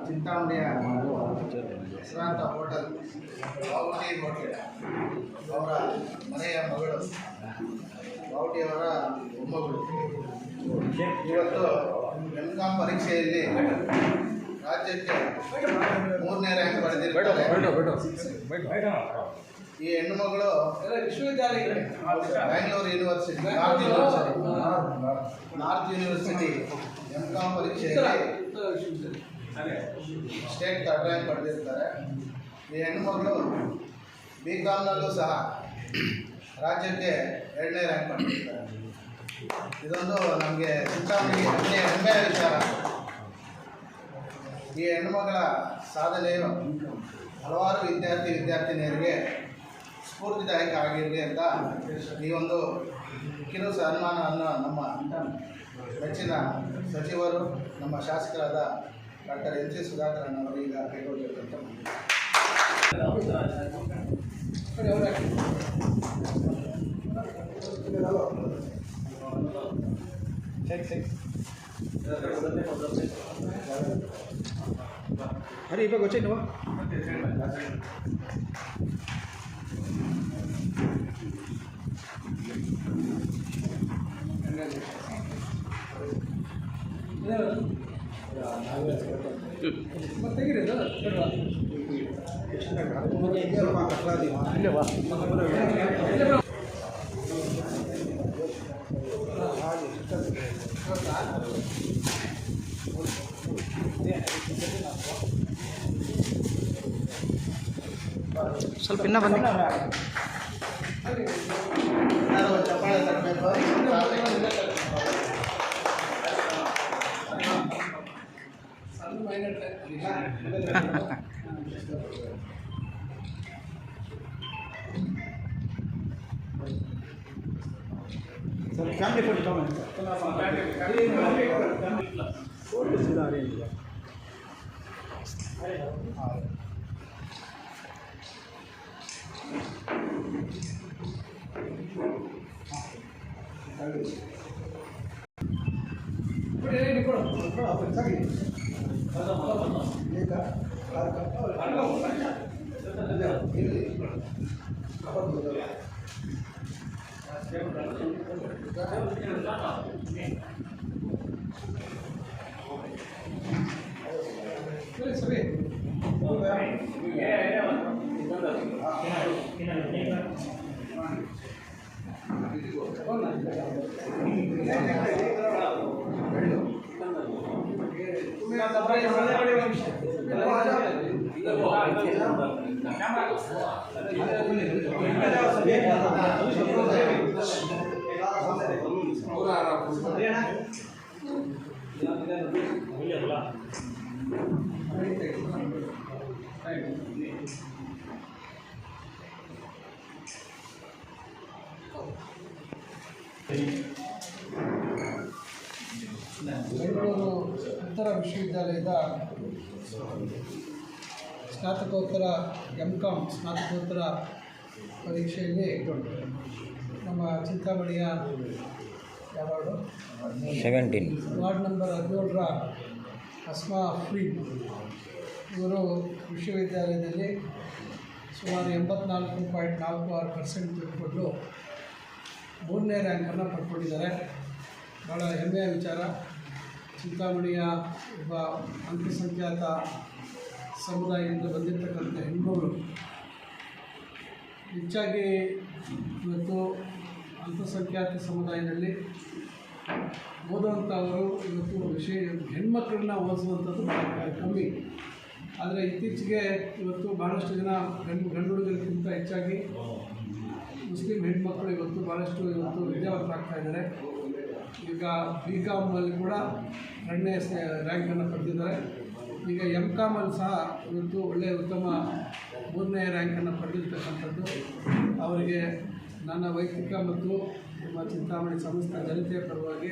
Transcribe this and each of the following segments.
ಚಿಂತಾಮಣಿಯ ಹೆಸರಾಂತ hotel ಬಾವುಟಿ hotel ಅವರ ಮನೆಯ ಮಗಳು ಬಾವುಟಿಯವರ ಮೊಮ್ಮಗಳು ಇವತ್ತು ಎಂ.ಕಾಮ್ ಪರೀಕ್ಷೆಯಲ್ಲಿ ರಾಜ್ಯಕ್ಕೆ 3ನೇ ರ್ಯಾಂಕ್ ಪಡೆದಿದ್ದಾರೆ. ಈ ಹೆಣ್ಣು ಮಗಳು ವಿಶ್ವವಿದ್ಯಾಲಯ ಬ್ಯಾಂಗ್ಳೂರು ಯೂನಿವರ್ಸಿಟಿ ನಾರ್ತ್ ಯೂನಿವರ್ಸಿಟಿ ಎಂ.ಕಾಮ್ ಪರೀಕ್ಷೆಯಲ್ಲಿ ಸ್ಟೇಟ್ 3rd ರ್ಯಾಂಕ್ ಪಡೆದಿರ್ತಾರೆ. ಈ ಹೆಣ್ಣು ಮಗಳು ಬಿ.ಕಾಮ್ನಲ್ಲೂ ಸಹ ರಾಜ್ಯಕ್ಕೆ 2ನೇ ರ್ಯಾಂಕ್ ಪಡೆದಿರ್ತಾರೆ. ಇದೊಂದು ನಮಗೆ ಚಿಂತಾಮಣಿಗೆ ಹೆಮ್ಮೆಯ ವಿಚಾರ. ಈ ಹೆಣ್ಣುಮಗಳ ಸಾಧನೆಯು ಹಲವಾರು ವಿದ್ಯಾರ್ಥಿನಿಯರಿಗೆ ಸ್ಫೂರ್ತಿದಾಯಕ ಆಗಿರಲಿ ಅಂತ ಈ ಒಂದು ಕಿರು ಸನ್ಮಾನವನ್ನು ನಮ್ಮ ಮೆಚ್ಚಿನ ಸಚಿವರು ನಮ್ಮ ಶಾಸಕರಾದ ಡಾಕ್ಟರ್ ಎಂ.ಸಿ. ಸುಧಾಕರಣ್ಣವರು ಈಗ ಕೈಗೊಳ್ಳಬೇಕಂತ hari iba goceng dua ಸ್ವಲ್ಪ ಇನ್ನ ಬನ್ನಿ ಚಪ್ಪಾಳೆ ತರಬೇಕು. सर फैमिली फोटो कौन है फोटो सीधा आ रही है ಬೆಂಗಳೂರು ಉತ್ತರ ವಿಶ್ವವಿದ್ಯಾಲಯದ ಸ್ನಾತಕೋತ್ತರ ಎಂ.ಕಾಮ್ ಸ್ನಾತಕೋತ್ತರ ಪರೀಕ್ಷೆಯಲ್ಲಿ ನಮ್ಮ ಚಿಂತಾಮಣಿಯ ವಾರ್ಡ್ 17 ವಾರ್ಡ್ ನಂಬರ್ 17ರ ಅಸ್ಮಾ ಅಫ್ರೀನ್ ಇವರು ವಿಶ್ವವಿದ್ಯಾಲಯದಲ್ಲಿ ಸುಮಾರು 84.46% ತೆಗೆದುಕೊಂಡು 3ನೇ ರ್ಯಾಂಕನ್ನು ಪಡ್ಕೊಂಡಿದ್ದಾರೆ. ಭಾಳ ಹೆಮ್ಮೆಯ ವಿಚಾರ. ಚಿಂತಾಮಣಿಯ ಒಬ್ಬ ಅಲ್ಪಸಂಖ್ಯಾತ ಸಮುದಾಯದಿಂದ ಬಂದಿರತಕ್ಕಂಥ ಹೆಣ್ಮಗಳು ಹೆಚ್ಚಾಗಿ ಇವತ್ತು ಅಲ್ಪಸಂಖ್ಯಾತ ಸಮುದಾಯದಲ್ಲಿ ಓದುವಂಥವರು ಇವತ್ತು ಹೆಣ್ಮಕ್ಳನ್ನ ಓದಿಸುವಂಥದ್ದು ಭಾಳ ಕಮ್ಮಿ. ಆದರೆ ಇತ್ತೀಚೆಗೆ ಇವತ್ತು ಭಾಳಷ್ಟು ಜನ ಗಂಡು ಹುಡುಗರಿಗಿಂತ ಹೆಚ್ಚಾಗಿ ಮುಸ್ಲಿಂ ಹೆಣ್ಮಕ್ಳು ಇವತ್ತು ಭಾಳಷ್ಟು ವಿದ್ಯಾವಂತರಾಗ್ತಾ ಇದ್ದಾರೆ. ಈಗ ಬಿ.ಕಾಮಲ್ಲಿ ಕೂಡ 2ನೇ ರ್ಯಾಂಕನ್ನು ಪಡೆದಿದ್ದಾರೆ. ಈಗ ಎಂ.ಕಾಮಲ್ಲಿ ಸಹ ಇವತ್ತು ಒಳ್ಳೆಯ ಉತ್ತಮ 3ನೇ ರ್ಯಾಂಕನ್ನು ಪಡೆದಿರ್ತಕ್ಕಂಥದ್ದು ಅವರಿಗೆ ನನ್ನ ವೈಯಕ್ತಿಕ ಮತ್ತು ನಮ್ಮ ಚಿಂತಾಮಣಿ ಸಮಸ್ತ ಜನತೆಯ ಪರವಾಗಿ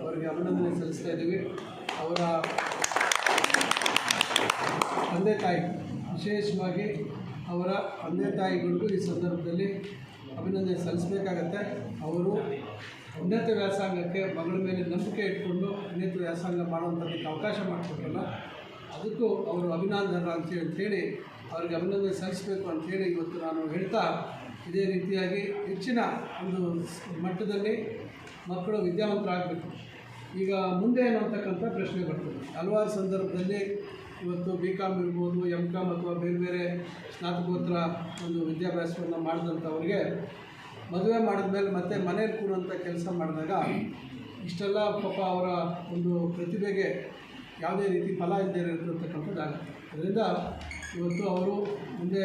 ಅವರಿಗೆ ಅಭಿನಂದನೆ ಸಲ್ಲಿಸ್ತಾ ಇದ್ದೀವಿ. ಅವರ ತಂದೆ ತಾಯಿ, ವಿಶೇಷವಾಗಿ ಅವರ ತಂದೆ ತಾಯಿಗಳಿಗೂ ಈ ಸಂದರ್ಭದಲ್ಲಿ ಅಭಿನಂದನೆ ಸಲ್ಲಿಸಬೇಕಾಗತ್ತೆ. ಅವರು ಉನ್ನತ ವ್ಯಾಸಂಗಕ್ಕೆ ಮಗಳ ಮೇಲೆ ನಂಬಿಕೆ ಇಟ್ಕೊಂಡು ಉನ್ನತ ವ್ಯಾಸಂಗ ಮಾಡುವಂಥದ್ದಕ್ಕೆ ಅವಕಾಶ ಮಾಡಿಕೊಟ್ರಲ್ಲ, ಅದಕ್ಕೂ ಅವರು ಅಭಿನಂದನ ಅಂತೇಳಿ ಅವರಿಗೆ ಅಭಿನಂದನೆ ಸಲ್ಲಿಸಬೇಕು ಅಂಥೇಳಿ ಇವತ್ತು ನಾನು ಹೇಳ್ತಾ, ಇದೇ ರೀತಿಯಾಗಿ ಹೆಚ್ಚಿನ ಒಂದು ಮಟ್ಟದಲ್ಲಿ ಮಕ್ಕಳು ವಿದ್ಯಾವಂತರಾಗಬೇಕು. ಈಗ ಮುಂದೆ ಏನು ಅಂತಕ್ಕಂಥ ಪ್ರಶ್ನೆ ಬರ್ತದೆ. ಹಲವಾರು ಸಂದರ್ಭದಲ್ಲಿ ಇವತ್ತು BCom ಇರ್ಬೋದು, MCom ಅಥವಾ ಬೇರೆ ಬೇರೆ ಸ್ನಾತಕೋತ್ತರ ಒಂದು ವಿದ್ಯಾಭ್ಯಾಸವನ್ನು ಮಾಡಿದಂಥವ್ರಿಗೆ ಮದುವೆ ಮಾಡಿದ್ಮೇಲೆ ಮತ್ತೆ ಮನೇಲಿ ಕೂರುವಂಥ ಕೆಲಸ ಮಾಡಿದಾಗ ಇಷ್ಟೆಲ್ಲ ಪಾಪ ಅವರ ಒಂದು ಪ್ರತಿಭೆಗೆ ಯಾವುದೇ ರೀತಿ ಫಲ ಇಲ್ಲದೆ ಇರತಕ್ಕಂಥದ್ದಾಗುತ್ತೆ. ಅದರಿಂದ ಇವತ್ತು ಅವರು ಮುಂದೆ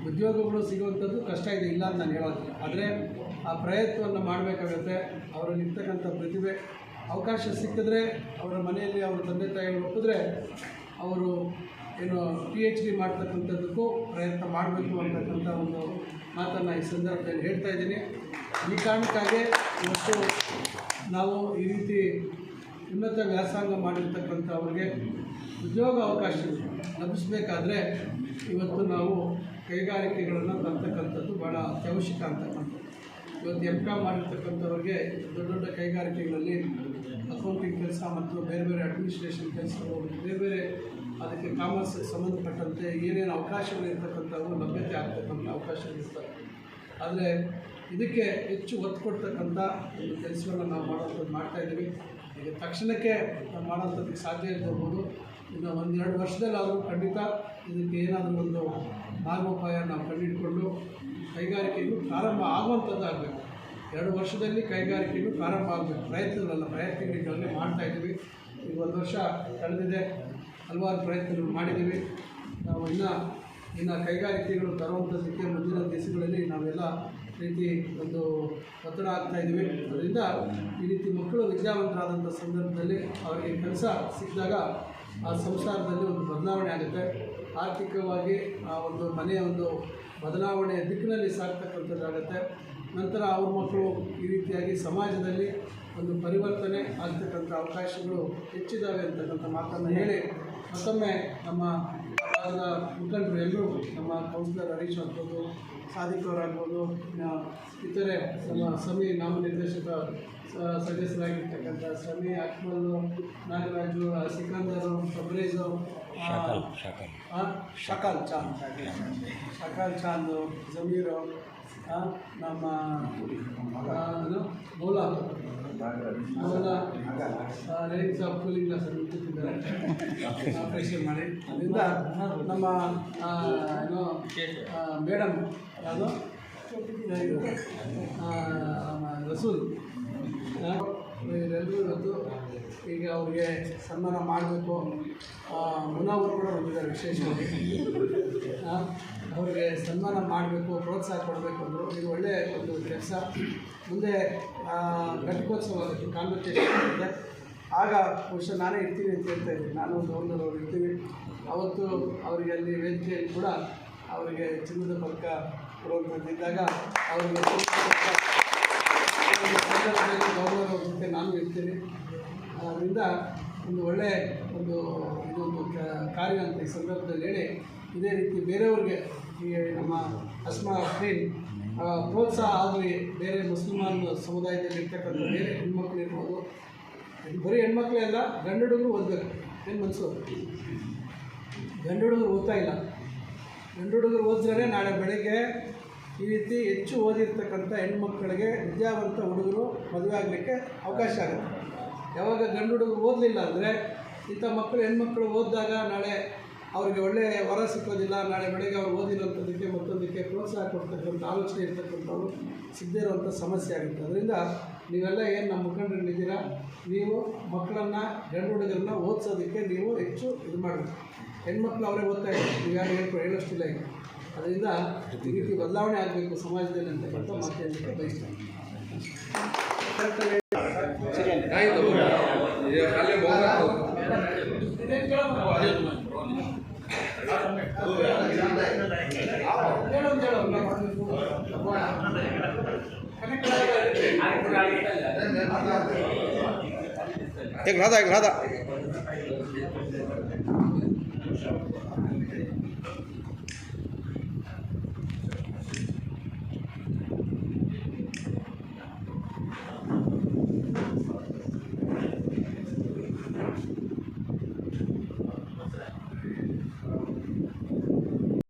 ಉದ್ಯೋಗಗಳು ಸಿಗುವಂಥದ್ದು ಕಷ್ಟ ಇದೆ, ಇಲ್ಲ ಅಂತ ನಾನು ಹೇಳೋದಿಲ್ಲ. ಆದರೆ ಆ ಪ್ರಯತ್ನವನ್ನು ಮಾಡಬೇಕಾಗತ್ತೆ. ಅವರಲ್ಲಿರ್ತಕ್ಕಂಥ ಪ್ರತಿಭೆ ಅವಕಾಶ ಸಿಕ್ಕಿದ್ರೆ, ಅವರ ಮನೆಯಲ್ಲಿ ಅವರ ತಂದೆ ತಾಯಿಗಳು ಒಪ್ಪಿದ್ರೆ ಅವರು ಏನು PhD ಮಾಡ್ತಕ್ಕಂಥದ್ದಕ್ಕೂ ಪ್ರಯತ್ನ ಮಾಡಬೇಕು ಅಂತಕ್ಕಂಥ ಒಂದು ಮಾತನ್ನು ಈ ಸಂದರ್ಭದಲ್ಲಿ ಹೇಳ್ತಾ ಇದ್ದೀನಿ. ಈ ಕಾರಣಕ್ಕಾಗಿ ಇವತ್ತು ನಾವು ಈ ರೀತಿ ಉನ್ನತ ವ್ಯಾಸಂಗ ಮಾಡಿರ್ತಕ್ಕಂಥವ್ರಿಗೆ ಉದ್ಯೋಗ ಅವಕಾಶ ಲಭಿಸಬೇಕಾದ್ರೆ ಇವತ್ತು ನಾವು ಕೈಗಾರಿಕೆಗಳನ್ನು ತರ್ತಕ್ಕಂಥದ್ದು ಭಾಳ ಅತ್ಯವಶ್ಯಕ ಅಂತಕ್ಕಂಥದ್ದು. ಇವತ್ತು MCom ಮಾಡಿರ್ತಕ್ಕಂಥವ್ರಿಗೆ ದೊಡ್ಡ ದೊಡ್ಡ ಕೈಗಾರಿಕೆಗಳಲ್ಲಿ ಅಕೌಂಟಿಂಗ್ ಕೆಲಸ ಮತ್ತು ಬೇರೆ ಬೇರೆ ಅಡ್ಮಿನಿಸ್ಟ್ರೇಷನ್ ಕೆಲಸಗಳು, ಬೇರೆ ಬೇರೆ ಅದಕ್ಕೆ ಕಾಮರ್ಸ್ ಸಂಬಂಧಪಟ್ಟಂತೆ ಏನೇನು ಅವಕಾಶಗಳಿರ್ತಕ್ಕಂಥವು ಲಭ್ಯತೆ ಆಗ್ತಕ್ಕಂಥ ಅವಕಾಶಗಳಿರ್ತವೆ. ಆದರೆ ಇದಕ್ಕೆ ಹೆಚ್ಚು ಒತ್ತು ಕೊಡ್ತಕ್ಕಂಥ ಒಂದು ಕೆಲಸವನ್ನು ನಾವು ಮಾಡ್ತಾಯಿದ್ದೀವಿ. ಈಗ ತಕ್ಷಣಕ್ಕೆ ನಾವು ಮಾಡೋಂಥದ್ದಕ್ಕೆ ಸಾಧ್ಯ ಇರ್ಬೋದು. ಇನ್ನು 1-2 ವರ್ಷದಲ್ಲಾದರೂ ಖಂಡಿತ ಇದಕ್ಕೆ ಏನಾದರೂ ಒಂದು ಮಾರ್ಗೋಪಾಯ ನಾವು ಕಂಡುಹಿಡ್ಕೊಂಡು ಕೈಗಾರಿಕೆಗೂ ಪ್ರಾರಂಭ ಆಗುವಂಥದ್ದು ಆಗಬೇಕು. 2 ವರ್ಷದಲ್ಲಿ ಕೈಗಾರಿಕೆಗೂ ಪ್ರಾರಂಭ ಆಗಬೇಕು. ಪ್ರಯತ್ನಗಳೀಗಾಗಲೇ ಮಾಡ್ತಾಯಿದ್ದೀವಿ. ಈಗ 1 ವರ್ಷ ಕಳೆದಿದೆ, ಹಲವಾರು ಪ್ರಯತ್ನಗಳು ಮಾಡಿದ್ದೀವಿ. ನಾವು ಇನ್ನು ಕೈಗಾರಿಕೆಗಳು ತರುವಂಥದ್ದಕ್ಕೆ ಮುಂದಿನ ದಿವಸಗಳಲ್ಲಿ ನಾವೆಲ್ಲ ರೀತಿ ಒಂದು ಒತ್ತಡ ಆಗ್ತಾಯಿದ್ದೀವಿ. ಅದರಿಂದ ಈ ರೀತಿ ಮಕ್ಕಳು ವಿದ್ಯಾವಂತರಾದಂಥ ಸಂದರ್ಭದಲ್ಲಿ ಅವರಿಗೆ ಕೆಲಸ ಸಿಕ್ಕಿದಾಗ ಆ ಸಂಸಾರದಲ್ಲಿ ಒಂದು ಬದಲಾವಣೆ ಆಗುತ್ತೆ. ಆರ್ಥಿಕವಾಗಿ ಆ ಒಂದು ಮನೆಯ ಒಂದು ಬದಲಾವಣೆಯ ದಿಕ್ಕಿನಲ್ಲಿ ಸಾಗ್ತಕ್ಕಂಥದ್ದಾಗುತ್ತೆ. ನಂತರ ಅವ್ರ ಮಕ್ಕಳು ಈ ರೀತಿಯಾಗಿ ಸಮಾಜದಲ್ಲಿ ಒಂದು ಪರಿವರ್ತನೆ ಆಗ್ತಕ್ಕಂಥ ಅವಕಾಶಗಳು ಹೆಚ್ಚಿದ್ದಾವೆ ಅಂತಕ್ಕಂಥ ಮಾತನ್ನು ಹೇಳಿ, ಮತ್ತೊಮ್ಮೆ ನಮ್ಮ ರಾಜ್ಯದ ಮುಖಂಡರು ಎಲ್ಲರೂ, ನಮ್ಮ ಕೌನ್ಸಿಲರ್ ಹರೀಶ್ ಆಗ್ಬೋದು, ಸಾದಿಕ್ ಅವರಾಗ್ಬೋದು, ಇತರೆ ನಮ್ಮ ಸಮಿ ನಾಮನಿರ್ದೇಶಕ ಸದಸ್ಯರಾಗಿರ್ತಕ್ಕಂಥ ಸಮಿ, ಅಕ್ಮಲ್, ನಾಗರಾಜು, ಸಿಕಂದರು, ಸಬ್ರೇಜು, ಶಕಾಲ್ ಚಾಂದ್, ಜಮೀರು, ನಮ್ಮ Maula right Sab cooling class ಕೂತಿದ್ದಾರೆ ಆಪರೇಷನ್ ಮಾಡಿ. ಅದರಿಂದ ನಮ್ಮ ಮೇಡಮ್ ಯಾವುದು ರಸೂಲ್ ಇವರೆಲ್ಲರೂ ಇವತ್ತು ಈಗ ಅವ್ರಿಗೆ ಸನ್ಮಾನ ಮಾಡಬೇಕು. ಮುನಾವರು ಕೂಡ ಬಂದಿದ್ದಾರೆ ವಿಶೇಷವಾಗಿ. ಅವ್ರಿಗೆ ಸನ್ಮಾನ ಮಾಡಬೇಕು, ಪ್ರೋತ್ಸಾಹ ಕೊಡಬೇಕು ಅಂದರು. ಇದು ಒಳ್ಳೆಯ ಒಂದು ಕೆಲಸ. ಮುಂದೆ ಘಟಿಕೋತ್ಸವ ಆಗುತ್ತೆ, ಕಾನ್ವೊಕೇಶನ್ ಆಗುತ್ತೆ. ಆಗ ಬಹುಶಃ ನಾನೇ ಇರ್ತೀನಿ ಅಂತ ಹೇಳ್ತಾ ಇದ್ದೀನಿ. ನಾನು ಒಂದು ಅವ್ರು ಇರ್ತೀವಿ. ಅವತ್ತು ಅವರಿಗೆ ಅಲ್ಲಿ ವೇದಿಕೆಯಲ್ಲಿ ಕೂಡ ಅವರಿಗೆ ಚಿನ್ನದ ಪದಕ ಕೊಡುವಂಥದ್ದಿದ್ದಾಗ ಅವರಿಗೆ ಸಂದರ್ಭದಲ್ಲಿ ಗೌರವ ಜೊತೆ ನಾನು ಇರ್ತೀನಿ. ಅದರಿಂದ ಒಂದು ಒಳ್ಳೆಯ ಇದೊಂದು ಕಾರ್ಯ ಅಂತ ಈ ಸಂದರ್ಭದಲ್ಲಿ ಹೇಳಿ, ಇದೇ ರೀತಿ ಬೇರೆಯವ್ರಿಗೆ ಈ ನಮ್ಮ ಅಸ್ಮಾ ಅಫ್ರೀನ್ ಪ್ರೋತ್ಸಾಹ ಆಗಲಿ. ಬೇರೆ ಮುಸ್ಲಿಮಾನ್ ಸಮುದಾಯದಲ್ಲಿ ಇರ್ತಕ್ಕಂಥ ಬೇರೆ ಹೆಣ್ಮಕ್ಳು ಇರ್ಬೋದು, ಬರೀ ಹೆಣ್ಮಕ್ಳೇ ಅಲ್ಲ, ಗಂಡು ಹುಡುಗರು ಓದಬೇಕು. ಏನು ಮನಸ್ಸು, ಗಂಡು ಹುಡುಗರು ಓದ್ತಾ ಇಲ್ಲ. ಗಂಡು ಹುಡುಗರು ಓದಿದ್ರೆ ನಾಳೆ ಬೆಳಗ್ಗೆ ಈ ರೀತಿ ಹೆಚ್ಚು ಓದಿರ್ತಕ್ಕಂಥ ಹೆಣ್ಮಕ್ಳಿಗೆ, ವಿದ್ಯಾವಂತ ಹುಡುಗರು ಮದುವೆ ಆಗಲಿಕ್ಕೆ ಅವಕಾಶ ಆಗುತ್ತೆ. ಯಾವಾಗ ಗಂಡು ಹುಡುಗರು ಓದಲಿಲ್ಲ ಅಂದರೆ ಇಂಥ ಮಕ್ಕಳು, ಹೆಣ್ಮಕ್ಳು ಓದಿದಾಗ ನಾಳೆ ಅವ್ರಿಗೆ ಒಳ್ಳೆಯ ವರ ಸಿಕ್ಕೋದಿಲ್ಲ. ನಾಳೆ ಬೆಳಗ್ಗೆ ಅವ್ರು ಓದಿರೋಂಥದ್ದಕ್ಕೆ ಮತ್ತೊಂದಕ್ಕೆ ಪ್ರೋತ್ಸಾಹ ಕೊಡ್ತಕ್ಕಂಥ ಆಲೋಚನೆ ಇರ್ತಕ್ಕಂಥವ್ರು ಸಿಗದೇ ಇರುವಂಥ ಸಮಸ್ಯೆ ಆಗುತ್ತೆ. ಅದರಿಂದ ನೀವೆಲ್ಲ ಏನು ನಮ್ಮ ಮುಖಂಡರಿದ್ದೀರಾ, ನೀವು ಮಕ್ಕಳನ್ನು, ಗಂಡು ಹುಡುಗರನ್ನ ಓದಿಸೋದಕ್ಕೆ ನೀವು ಹೆಚ್ಚು ಇದು ಮಾಡಬೇಕು. ಹೆಣ್ಮಕ್ಳು ಅವರೇ ಓದ್ತಾ ಇದ್ದಾರೆ, ನೀವು ಯಾರು ಹೇಳೋಷ್ಟಿಲ್ಲ ಈಗ. ಅದರಿಂದ ಈ ರೀತಿ ಬದಲಾವಣೆ ಆಗಬೇಕು ಸಮಾಜದಲ್ಲಿ ಅಂತಕ್ಕಂಥ ಮಾತೇಳಲಿಕ್ಕೆ ಬಯಸ್ತಾರೆ. एक राधा